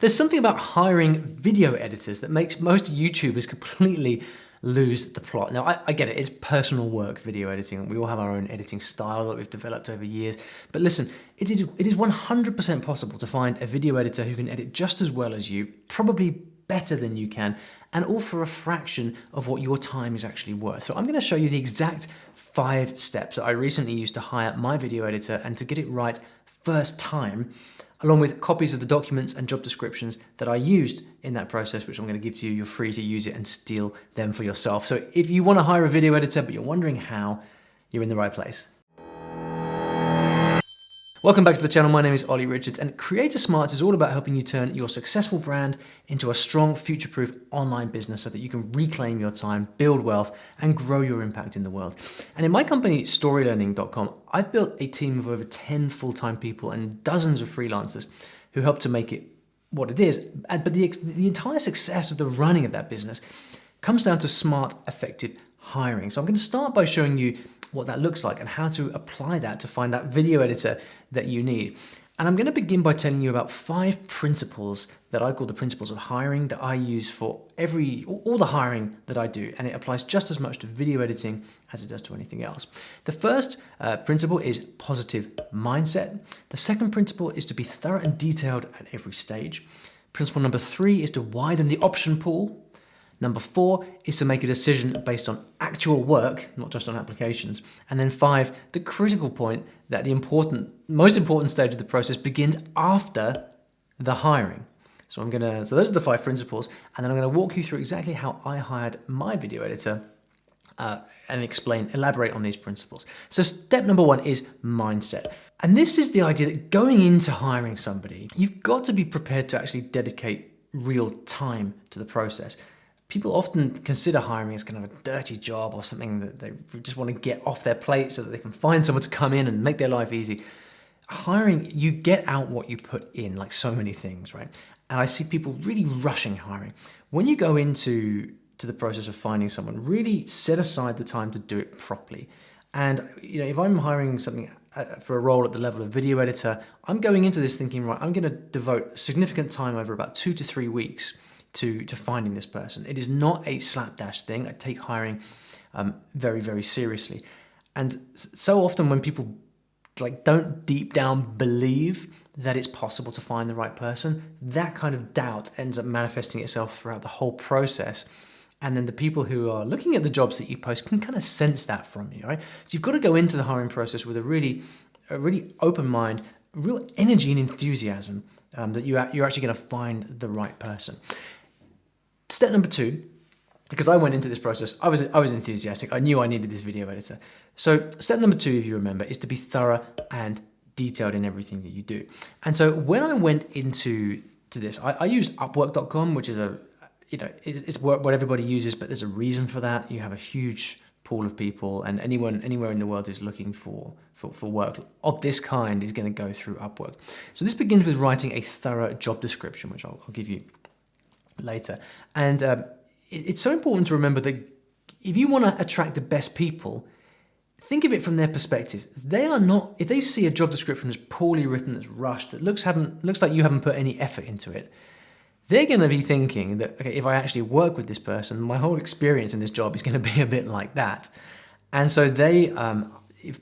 There's something about hiring video editors that makes most YouTubers completely lose the plot. Now, I get it, it's personal work, video editing. We all have our own editing style that we've developed over years. But listen, it is 100% possible to find a video editor who can edit just as well as you, probably better than you can, and all for a fraction of what your time is actually worth. So I'm going to show you the exact 5 steps that I recently used to hire my video editor and to get it right first time, along with copies of the documents and job descriptions that I used in that process, which I'm going to give to you. You're free to use it and steal them for yourself. So if you want to hire a video editor, but you're wondering how, you're in the right place. Welcome back to the channel. My name is Ollie Richards, and Creator Smarts is all about helping you turn your successful brand into a strong, future-proof online business so that you can reclaim your time, build wealth, and grow your impact in the world. And in my company, StoryLearningcom, I've built a team of over 10 full-time people and dozens of freelancers who help to make it what it is. But the entire success of the running of that business comes down to smart, effective hiring. So I'm going to start by showing you what that looks like and how to apply that to find that video editor that you need. And I'm going to begin by telling you about 5 principles that I call the principles of hiring that I use for all the hiring that I do, and it applies just as much to video editing as it does to anything else. The first principle is positive mindset. The second principle is to be thorough and detailed at every stage. Principle number 3 is to widen the option pool. Number 4 is to make a decision based on actual work, not just on applications. And then 5, the critical point that the most important stage of the process begins after the hiring. So those are the 5 principles, and then I'm going to walk you through exactly how I hired my video editor and elaborate on these principles. So step number 1 is mindset. And this is the idea that going into hiring somebody, you've got to be prepared to actually dedicate real time to the process. People often consider hiring as kind of a dirty job or something that they just want to get off their plate so that they can find someone to come in and make their life easy. Hiring, you get out what you put in, like so many things, right? And I see people really rushing hiring. When you go into the process of finding someone, really set aside the time to do it properly. And if I'm hiring something for a role at the level of video editor, I'm going into this thinking, right, I'm going to devote significant time over about 2 to 3 weeks to finding this person. It is not a slapdash thing. I take hiring very, very seriously. And so often when people don't deep down believe that it's possible to find the right person, that kind of doubt ends up manifesting itself throughout the whole process. And then the people who are looking at the jobs that you post can kind of sense that from you, right? So you've got to go into the hiring process with a really open mind, real energy and enthusiasm that you're actually going to find the right person. Step number 2, because I went into this process, I was enthusiastic. I knew I needed this video editor. So step number 2, if you remember, is to be thorough and detailed in everything that you do. And so when I went into this, I used Upwork.com, which is it's what everybody uses, but there's a reason for that. You have a huge pool of people, and anywhere in the world who's looking for work of this kind is going to go through Upwork. So this begins with writing a thorough job description, which I'll give you later. And it's so important to remember that if you want to attract the best people, think of it from their perspective. If they see a job description that's poorly written, that's rushed, that looks like you haven't put any effort into it, they're going to be thinking that, okay, if I actually work with this person, my whole experience in this job is going to be a bit like that. And so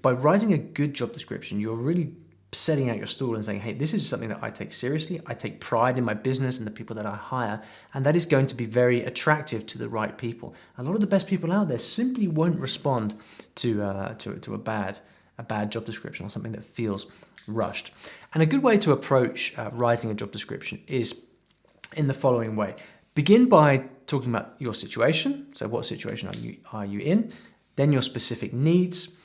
by writing a good job description, you're really setting out your stall and saying, hey, this is something that I take seriously. I take pride in my business and the people that I hire, and that is going to be very attractive to the right people. A lot of the best people out there simply won't respond to a bad job description or something that feels rushed. And a good way to approach writing a job description is in the following way. Begin by talking about your situation. So what situation are you in? Then your specific needs.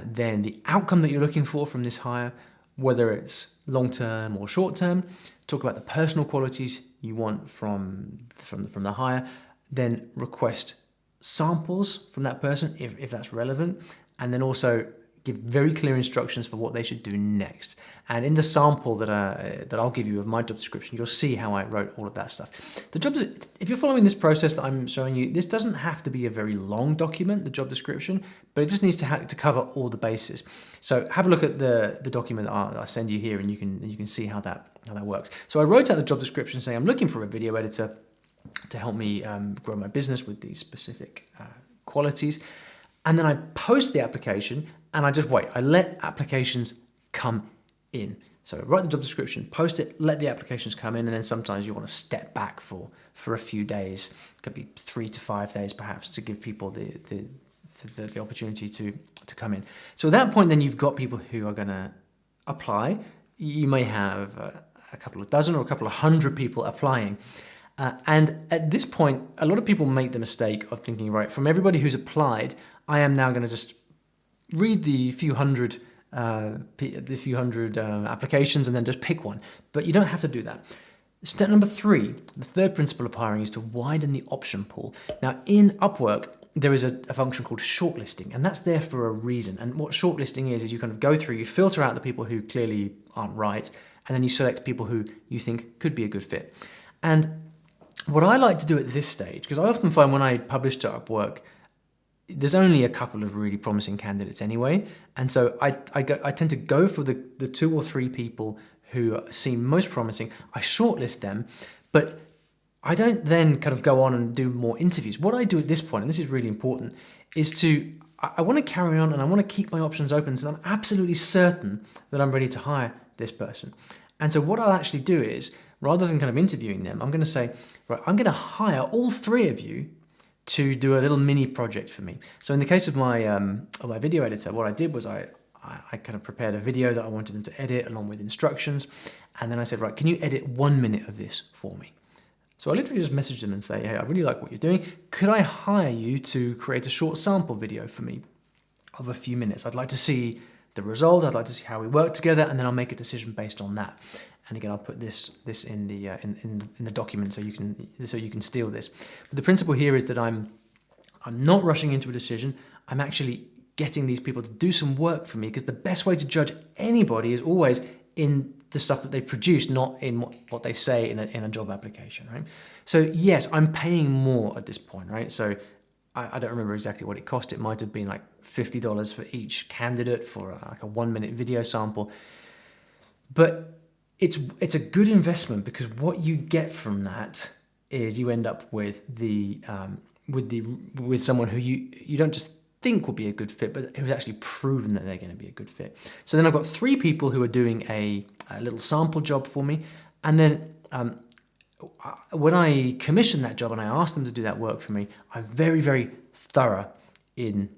Then the outcome that you're looking for from this hire, whether it's long-term or short-term. Talk about the personal qualities you want from the hire. Then request samples from that person if that's relevant. And then also give very clear instructions for what they should do next. And in the sample that I'll give you of my job description, you'll see how I wrote all of that stuff. If you're following this process that I'm showing you, this doesn't have to be a very long document, the job description, but it just needs to cover all the bases. So have a look at the document that I send you here, and you can see how that works. So I wrote out the job description saying I'm looking for a video editor to help me grow my business with these specific qualities. And then I post the application and I just wait. I let applications come in. So write the job description, post it, let the applications come in, and then sometimes you want to step back for a few days. It could be 3 to 5 days perhaps, to give people the opportunity to come in. So at that point, then you've got people who are going to apply. You may have a couple of dozen or a couple of hundred people applying. And at this point, a lot of people make the mistake of thinking, right, from everybody who's applied, I am now going to just read the few hundred applications and then just pick one. But you don't have to do that. Step number 3, the third principle of hiring, is to widen the option pool. Now, in Upwork, there is a function called shortlisting, and that's there for a reason. And what shortlisting is you kind of go through, you filter out the people who clearly aren't right, and then you select people who you think could be a good fit. And what I like to do at this stage, because I often find when I publish to Upwork, there's only a couple of really promising candidates anyway. And so I tend to go for the 2 or 3 people who seem most promising. I shortlist them, but I don't then kind of go on and do more interviews. What I do at this point, and this is really important, is I want to carry on and I want to keep my options open so I'm absolutely certain that I'm ready to hire this person. And so what I'll actually do is, rather than kind of interviewing them, I'm going to say, right, I'm going to hire all 3 of you to do a little mini project for me. So in the case of my video editor, what I did was I kind of prepared a video that I wanted them to edit along with instructions. And then I said, right, can you edit 1 minute of this for me? So I literally just messaged them and say, hey, I really like what you're doing. Could I hire you to create a short sample video for me of a few minutes? I'd like to see the result. I'd like to see how we work together, and then I'll make a decision based on that. And again, I'll put this in the document so you can steal this. But the principle here is that I'm not rushing into a decision. I'm actually getting these people to do some work for me, because the best way to judge anybody is always in the stuff that they produce, not in what they say in a job application, right? So yes, I'm paying more at this point, right? So I don't remember exactly what it cost. It might have been like $50 for each candidate for like a 1 minute video sample. But it's a good investment, because what you get from that is you end up with someone who you don't just think will be a good fit, but who's actually proven that they're going to be a good fit. So then I've got 3 people who are doing a little sample job for me, and then when I commission that job and I ask them to do that work for me, I'm very, very thorough in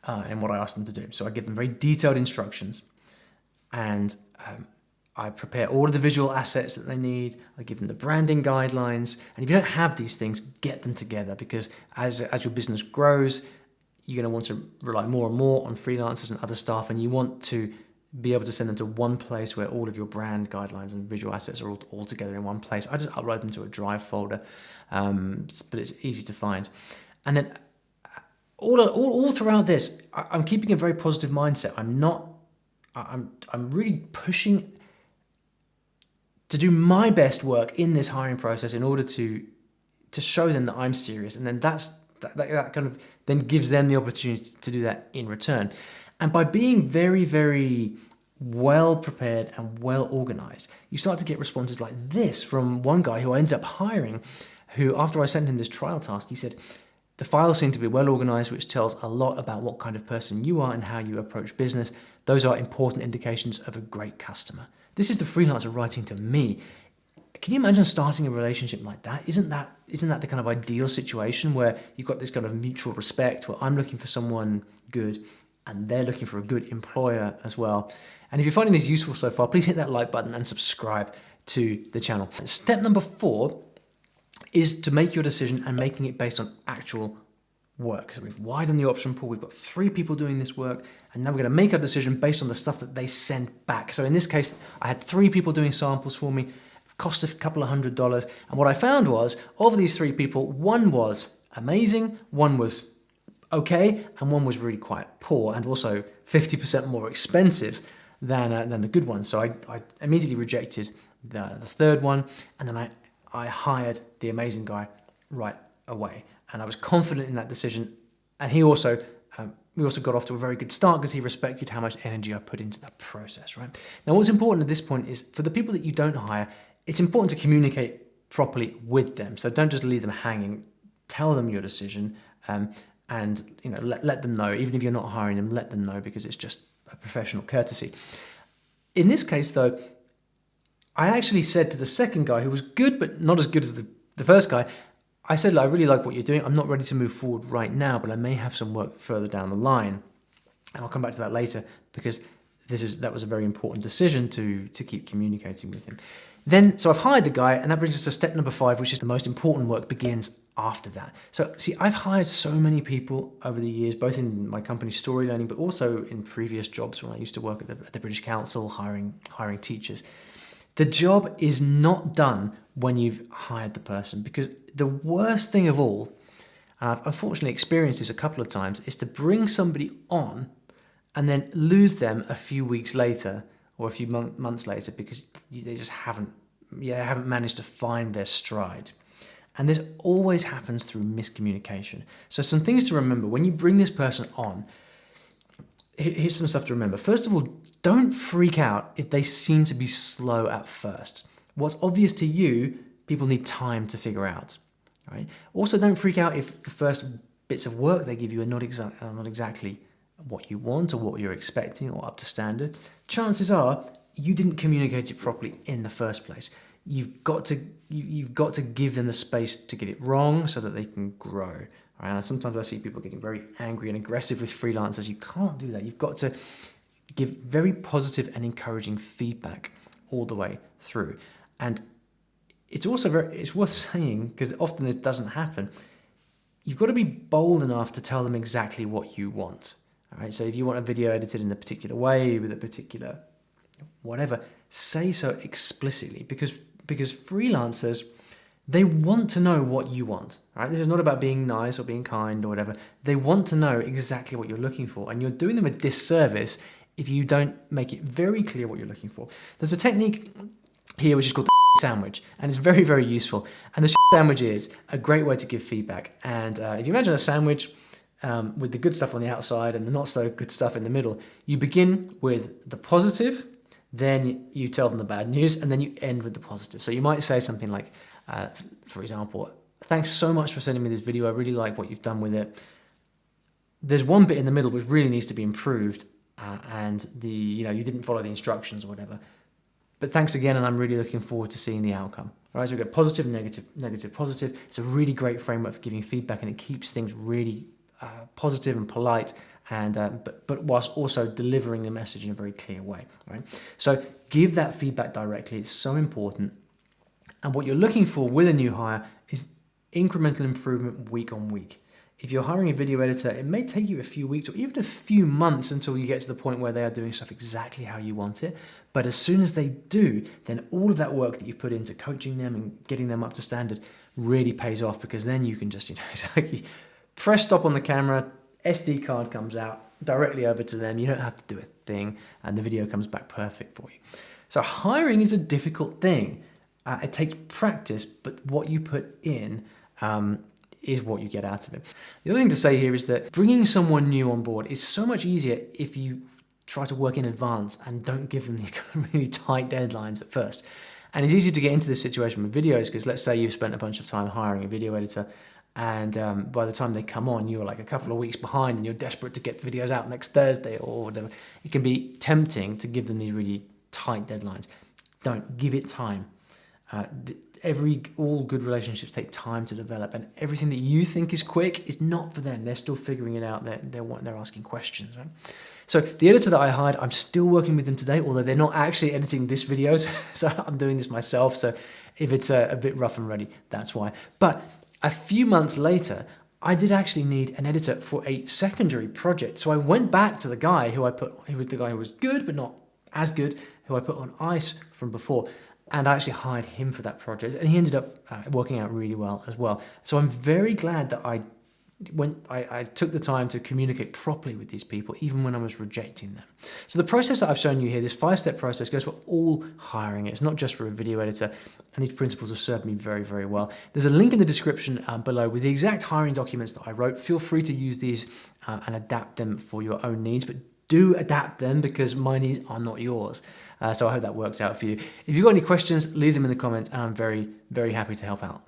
what I ask them to do. So I give them very detailed instructions, and I prepare all of the visual assets that they need. I give them the branding guidelines. And if you don't have these things, get them together, because as your business grows, you're going to want to rely more and more on freelancers and other staff, and you want to be able to send them to one place where all of your brand guidelines and visual assets are all together in one place. I just upload them to a Drive folder, but it's easy to find. And then all throughout this, I'm keeping a very positive mindset. I'm really pushing to do my best work in this hiring process in order to show them that I'm serious, and then that kind of then gives them the opportunity to do that in return. And by being very, very well prepared and well organized, you start to get responses like this from one guy who I ended up hiring, who, after I sent him this trial task, he said, the files seem to be well organized, which tells a lot about what kind of person you are and how you approach business. Those are important indications of a great customer. This is the freelancer writing to me. Can you imagine starting a relationship like that? Isn't that the kind of ideal situation where you've got this kind of mutual respect, where I'm looking for someone good and they're looking for a good employer as well? And if you're finding this useful so far, please hit that like button and subscribe to the channel. Step number 4 is to make your decision, and making it based on actual work. So we've widened the option pool. We've got 3 people doing this work, and now we're going to make our decision based on the stuff that they send back. So in this case, I had 3 people doing samples for me, cost a couple of $100. And what I found was, of these 3 people, 1 was amazing, 1 was okay, and one was really quite poor and also 50% more expensive than the good one. So I immediately rejected the third one, and then I hired the amazing guy right away. And I was confident in that decision. And we also got off to a very good start because he respected how much energy I put into that process, right? Now, what's important at this point is for the people that you don't hire, it's important to communicate properly with them. So don't just leave them hanging. Tell them your decision, and let them know. Even if you're not hiring them, let them know, because it's just a professional courtesy. In this case, though, I actually said to the second guy, who was good but not as good as the first guy, I said, I really like what you're doing. I'm not ready to move forward right now, but I may have some work further down the line. And I'll come back to that later, because that was a very important decision to keep communicating with him. So I've hired the guy, and that brings us to step number 5, which is the most important work begins after that. So see, I've hired so many people over the years, both in my company StoryLearning, but also in previous jobs when I used to work at the British Council, hiring teachers. The job is not done when you've hired the person, because the worst thing of all, and I've unfortunately experienced this a couple of times, is to bring somebody on and then lose them a few weeks later or a few months later because they just haven't managed to find their stride. And this always happens through miscommunication. So some things to remember when you bring this person on. Here's some stuff to remember. First of all, don't freak out if they seem to be slow at first. What's obvious to you, people need time to figure out. Right? Also, don't freak out if the first bits of work they give you are not exactly what you want or what you're expecting or up to standard. Chances are you didn't communicate it properly in the first place. You've got to give them the space to get it wrong so that they can grow. Right? And sometimes I see people getting very angry and aggressive with freelancers. You can't do that. You've got to give very positive and encouraging feedback all the way through. And it's also it's worth saying, because often this doesn't happen, you've got to be bold enough to tell them exactly what you want. All right? So if you want a video edited in a particular way with a particular whatever, say so explicitly, because freelancers, they want to know what you want. Right? This is not about being nice or being kind or whatever. They want to know exactly what you're looking for, and you're doing them a disservice if you don't make it very clear what you're looking for. There's a technique here which is called the sandwich, and it's very, very useful. And the sandwich is a great way to give feedback. And if you imagine a sandwich with the good stuff on the outside and the not so good stuff in the middle, you begin with the positive, then you tell them the bad news, and then you end with the positive. So you might say something like, for example, thanks so much for sending me this video. I really like what you've done with it. There's one bit in the middle which really needs to be improved, and you didn't follow the instructions or whatever. But thanks again, and I'm really looking forward to seeing the outcome. All right, so we get positive, negative, negative, positive. It's a really great framework for giving feedback, and it keeps things really positive and polite, and but whilst also delivering the message in a very clear way. Right. So give that feedback directly. It's so important. And what you're looking for with a new hire is incremental improvement week on week. If you're hiring a video editor, it may take you a few weeks or even a few months until you get to the point where they are doing stuff exactly how you want it. But as soon as they do, then all of that work that you put into coaching them and getting them up to standard really pays off, because then you can just, it's like you press stop on the camera, SD card comes out directly over to them. You don't have to do a thing, and the video comes back perfect for you. So hiring is a difficult thing. It takes practice, but what you put in is what you get out of it. The other thing to say here is that bringing someone new on board is so much easier if you try to work in advance and don't give them these kind of really tight deadlines at first. And it's easy to get into this situation with videos, because let's say you've spent a bunch of time hiring a video editor, and by the time they come on, you're like a couple of weeks behind and you're desperate to get the videos out next Thursday or whatever. It can be tempting to give them these really tight deadlines. Don't. Give it time. All good relationships take time to develop, and everything that you think is quick is not for them. They're still figuring it out. They're asking questions, right? So the editor that I hired, I'm still working with them today, although they're not actually editing this video, so I'm doing this myself. So if it's a bit rough and ready, that's why. But a few months later, I did actually need an editor for a secondary project. So I went back to the guy who was good but not as good, who I put on ice from before. And I actually hired him for that project, and he ended up working out really well as well. So I'm very glad that I when I took the time to communicate properly with these people, even when I was rejecting them. So the process that I've shown you here, this 5-step process, goes for all hiring. It's not just for a video editor, and these principles have served me very, very well. There's a link in the description below with the exact hiring documents that I wrote. Feel free to use these and adapt them for your own needs, but do adapt them because my needs are not yours. So I hope that works out for you. If you've got any questions, leave them in the comments, and I'm very, very happy to help out.